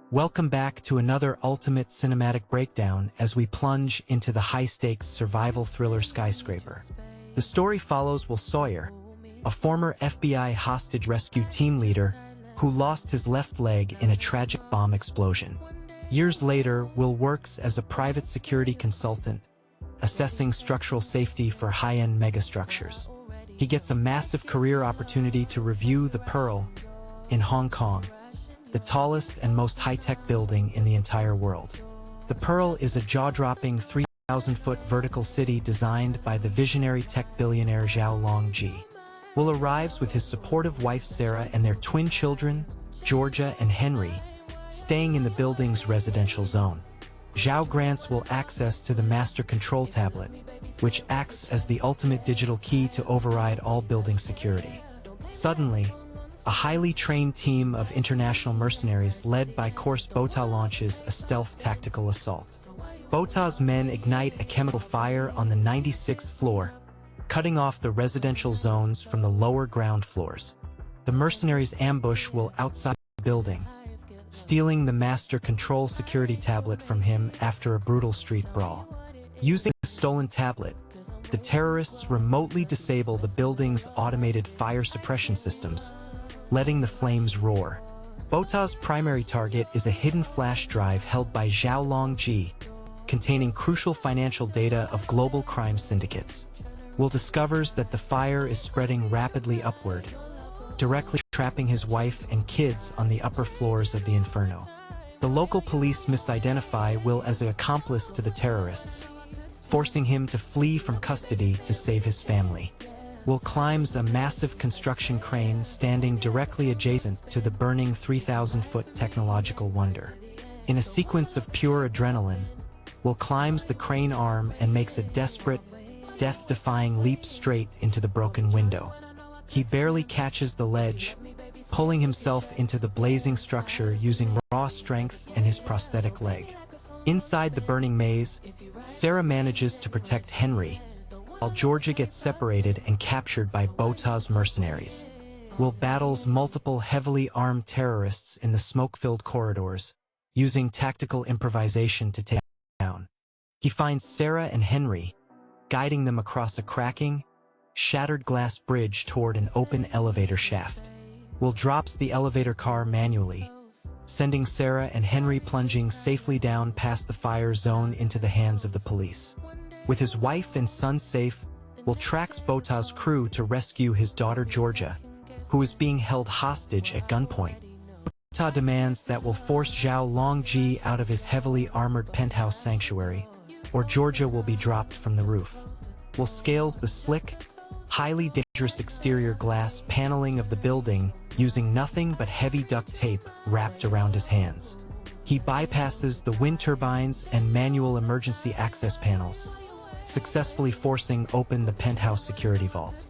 Welcome back to another ultimate cinematic breakdown as we plunge into the high-stakes survival thriller Skyscraper. The story follows Will Sawyer, a former FBI hostage rescue team leader who lost his left leg in a tragic bomb explosion. Years later, Will works as a private security consultant, assessing structural safety for high-end megastructures. He gets a massive career opportunity to review the Pearl in Hong Kong, the tallest and most high-tech building in the entire world. The Pearl is a jaw-dropping 3,000-foot vertical city designed by the visionary tech billionaire Zhao Longji. Will arrives with his supportive wife Sarah and their twin children, Georgia and Henry, staying in the building's residential zone. Zhao grants Will access to the master control tablet, which acts as the ultimate digital key to override all building security. Suddenly, a highly trained team of international mercenaries led by Course Bota launches a stealth tactical assault. Bota's men ignite a chemical fire on the 96th floor, cutting off the residential zones from the lower ground floors. The mercenaries ambush Will outside the building, stealing the master control security tablet from him after a brutal street brawl. Using the stolen tablet, the terrorists remotely disable the building's automated fire suppression systems, letting the flames roar. Bota's primary target is a hidden flash drive held by Zhao Longji, containing crucial financial data of global crime syndicates. Will discovers that the fire is spreading rapidly upward, directly trapping his wife and kids on the upper floors of the inferno. The local police misidentify Will as an accomplice to the terrorists, forcing him to flee from custody to save his family. Will climbs a massive construction crane standing directly adjacent to the burning 3,000-foot technological wonder. In a sequence of pure adrenaline, Will climbs the crane arm and makes a desperate, death-defying leap straight into the broken window. He barely catches the ledge, pulling himself into the blazing structure using raw strength and his prosthetic leg. Inside the burning maze, Sarah manages to protect Henry, while Georgia gets separated and captured by Bota's mercenaries. Will battles multiple heavily armed terrorists in the smoke-filled corridors, using tactical improvisation to take them down. He finds Sarah and Henry, guiding them across a cracking, shattered glass bridge toward an open elevator shaft. Will drops the elevator car manually, sending Sarah and Henry plunging safely down past the fire zone into the hands of the police. With his wife and son safe, Will tracks Bota's crew to rescue his daughter Georgia, who is being held hostage at gunpoint. Bota demands that Will force Zhao Longji out of his heavily armored penthouse sanctuary, or Georgia will be dropped from the roof. Will scales the slick, highly dangerous exterior glass paneling of the building using nothing but heavy duct tape wrapped around his hands. He bypasses the wind turbines and manual emergency access panels, successfully forcing open the penthouse security vault.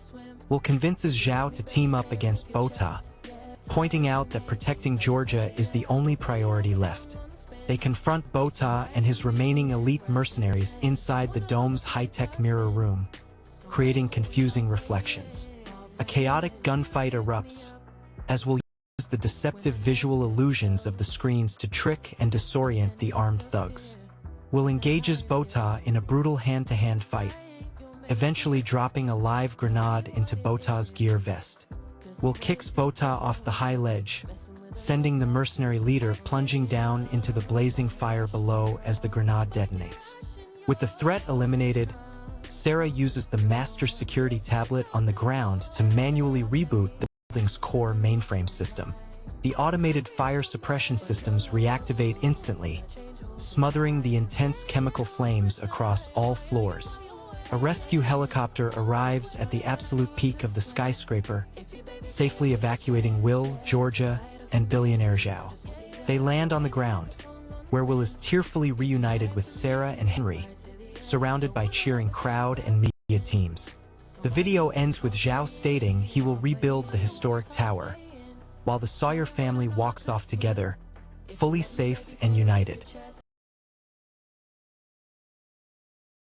Will convinces Zhao to team up against Bota, pointing out that protecting Georgia is the only priority left. They confront Bota and his remaining elite mercenaries inside the dome's high-tech mirror room, creating confusing reflections. A chaotic gunfight erupts, as Will use the deceptive visual illusions of the screens to trick and disorient the armed thugs. Will engages Bota in a brutal hand-to-hand fight, eventually dropping a live grenade into Bota's gear vest. Will kicks Bota off the high ledge, sending the mercenary leader plunging down into the blazing fire below as the grenade detonates. With the threat eliminated, Sarah uses the master security tablet on the ground to manually reboot the building's core mainframe system. The automated fire suppression systems reactivate instantly, smothering the intense chemical flames across all floors. A rescue helicopter arrives at the absolute peak of the skyscraper, safely evacuating Will, Georgia, and billionaire Zhao. They land on the ground, where Will is tearfully reunited with Sarah and Henry, surrounded by cheering crowd and media teams. The video ends with Zhao stating he will rebuild the historic tower, while the Sawyer family walks off together, fully safe and united.